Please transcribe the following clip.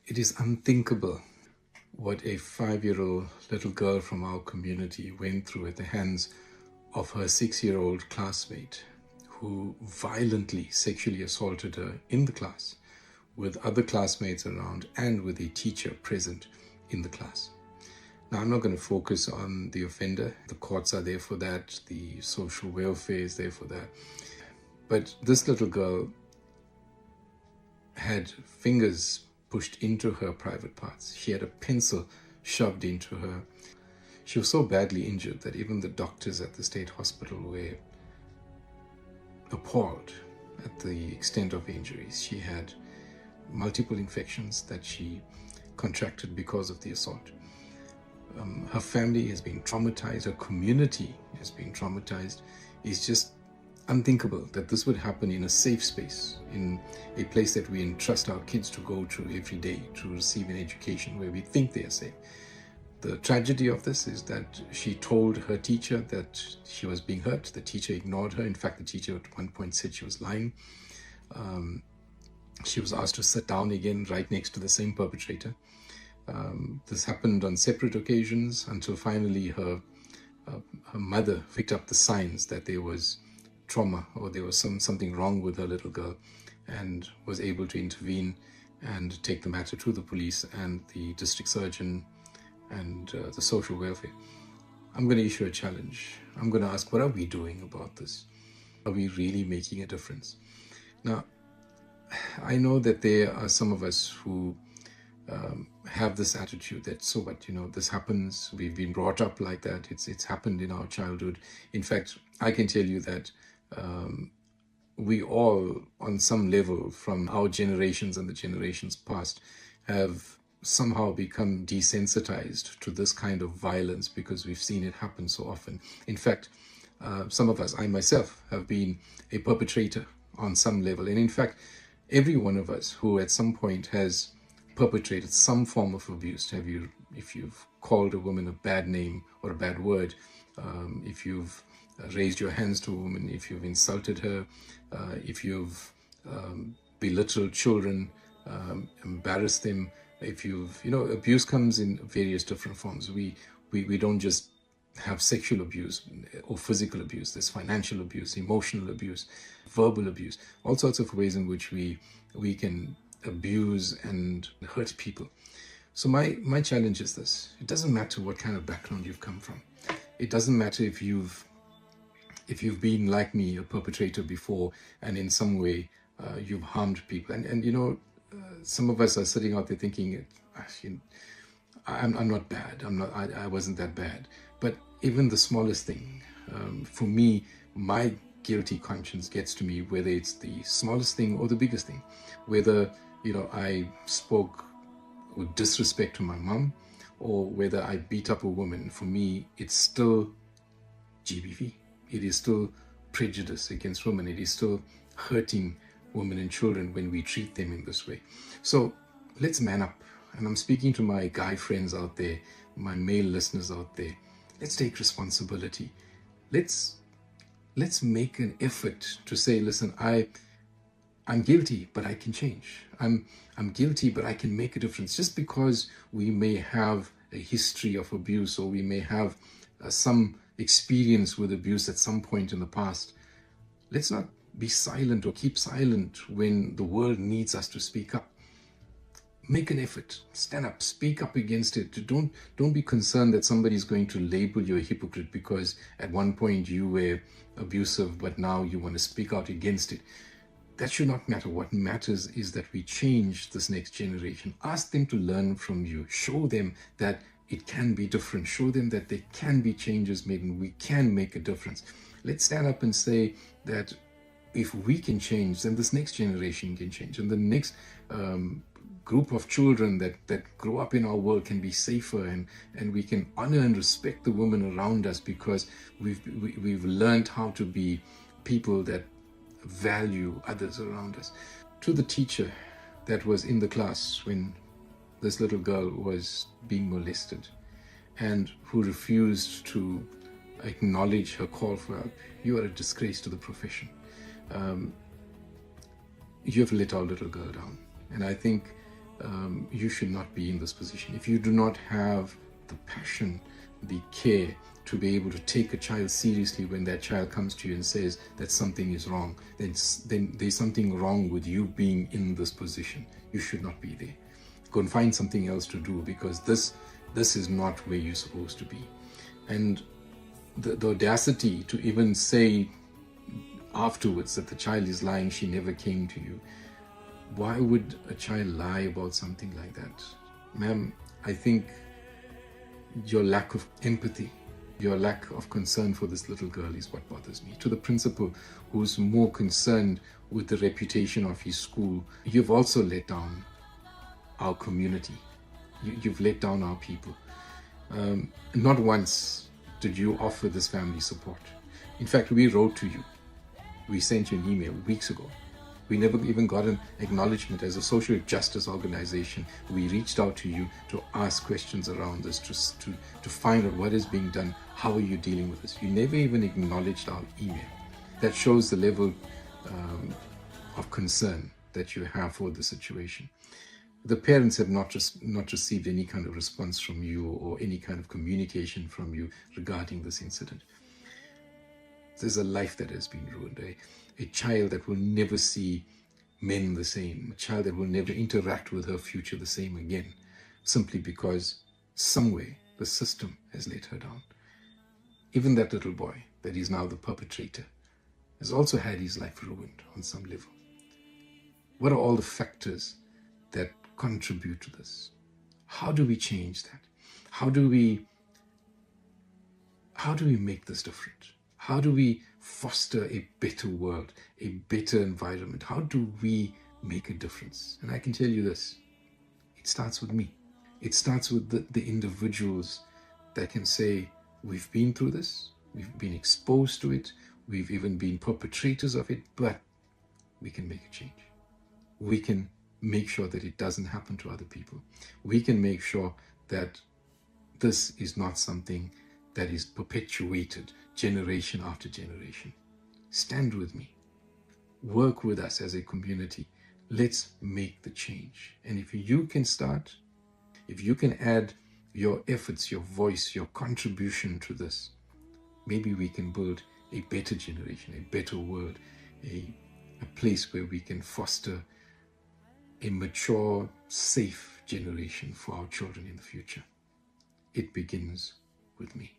It is unthinkable what a 5-year-old little girl from our community went through at the hands of her 6-year-old classmate who violently sexually assaulted her in the class with other classmates around and with a teacher present in the class. Now, I'm not going to focus on the offender. The courts are there for that. The social welfare is there for that. But this little girl had fingers pushed into her private parts. She had a pencil shoved into her. She was so badly injured that even the doctors at the state hospital were appalled at the extent of injuries. She had multiple infections that she contracted because of the assault. Her family has been traumatized. Her community has been traumatized. It's just unthinkable that this would happen in a safe space, in a place that we entrust our kids to go to every day to receive an education where we think they are safe. The tragedy of this is that she told her teacher that she was being hurt. The teacher ignored her. In fact, the teacher at one point said she was lying. She was asked to sit down again right next to the same perpetrator. This happened on separate occasions until finally her mother picked up the signs that there was trauma or there was something wrong with her little girl and was able to intervene and take the matter to the police and the district surgeon and the social welfare. I'm going to issue a challenge. I'm going to ask, what are we doing about this? Are we really making a difference? Now, I know that there are some of us who have this attitude that, so what, this happens, we've been brought up like that, it's happened in our childhood. In fact, I can tell you that we all, on some level, from our generations and the generations past, have somehow become desensitized to this kind of violence because we've seen it happen so often. In fact, some of us, I myself, have been a perpetrator on some level. And in fact, every one of us who at some point has perpetrated some form of abuse, if you've called a woman a bad name or a bad word, if you've raised your hands to a woman, if you've insulted her, if you've belittled children, embarrassed them, if abuse comes in various different forms. We don't just have sexual abuse or physical abuse. There's financial abuse, emotional abuse, verbal abuse, all sorts of ways in which we can abuse and hurt people. So my challenge is this: it doesn't matter what kind of background you've come from. It doesn't matter if you've been like me, a perpetrator before, and in some way you've harmed people. And some of us are sitting out there thinking, I'm not bad. I wasn't that bad. But even the smallest thing, for me, my guilty conscience gets to me, whether it's the smallest thing or the biggest thing. Whether I spoke with disrespect to my mom, or whether I beat up a woman. For me, it's still GBV. It is still prejudice against women. It is still hurting women and children when we treat them in this way. So let's man up. And I'm speaking to my guy friends out there, my male listeners out there. Let's take responsibility. Let's make an effort to say, listen, I'm guilty, but I can change. I'm guilty, but I can make a difference. Just because we may have a history of abuse, or we may have some experience with abuse at some point in the past, let's not be silent or keep silent when the world needs us to speak up. Make an effort, stand up, speak up against it. Don't be concerned that somebody's going to label you a hypocrite because at one point you were abusive, but now you want to speak out against it. That should not matter. What matters is that we change this next generation. Ask them to learn from you. Show them that it can be different. Show them that there can be changes made and we can make a difference. Let's stand up and say that if we can change, then this next generation can change. And the next group of children that grow up in our world can be safer, and we can honor and respect the women around us because we've learned how to be people that value others around us. To the teacher that was in the class when this little girl was being molested and who refused to acknowledge her call for help, you are a disgrace to the profession. You have let our little girl down. And I think you should not be in this position. If you do not have the passion, the care to be able to take a child seriously when that child comes to you and says that something is wrong, then there's something wrong with you being in this position. You should not be there. Go and find something else to do, because this is not where you're supposed to be. And the audacity to even say afterwards that the child is lying, she never came to you. Why would a child lie about something like that? Ma'am, I think your lack of empathy, your lack of concern for this little girl is what bothers me. To the principal, who's more concerned with the reputation of his school, you've also let down our community. You've let down our people. Not once did you offer this family support. In fact, we wrote to you. We sent you an email weeks ago. We never even got an acknowledgement. As a social justice organization, we reached out to you to ask questions around this, to find out what is being done, how are you dealing with this. You never even acknowledged our email. That shows the level of concern that you have for the situation. The parents have not received any kind of response from you or any kind of communication from you regarding this incident. There's a life that has been ruined, a child that will never see men the same, a child that will never interact with her future the same again, simply because somewhere the system has let her down. Even that little boy that is now the perpetrator has also had his life ruined on some level. What are all the factors that contribute to this? How do we change that? How do we make this different? How do we foster a better world, a better environment? How do we make a difference? And I can tell you this, it starts with me. It starts with the individuals that can say, we've been through this, we've been exposed to it, we've even been perpetrators of it, but we can make a change. We can make sure that it doesn't happen to other people. We can make sure that this is not something that is perpetuated generation after generation. Stand with me. Work with us as a community. Let's make the change. And if you can start, if you can add your efforts, your voice, your contribution to this, maybe we can build a better generation, a better world, a place where we can foster a mature, safe generation for our children in the future. It begins with me.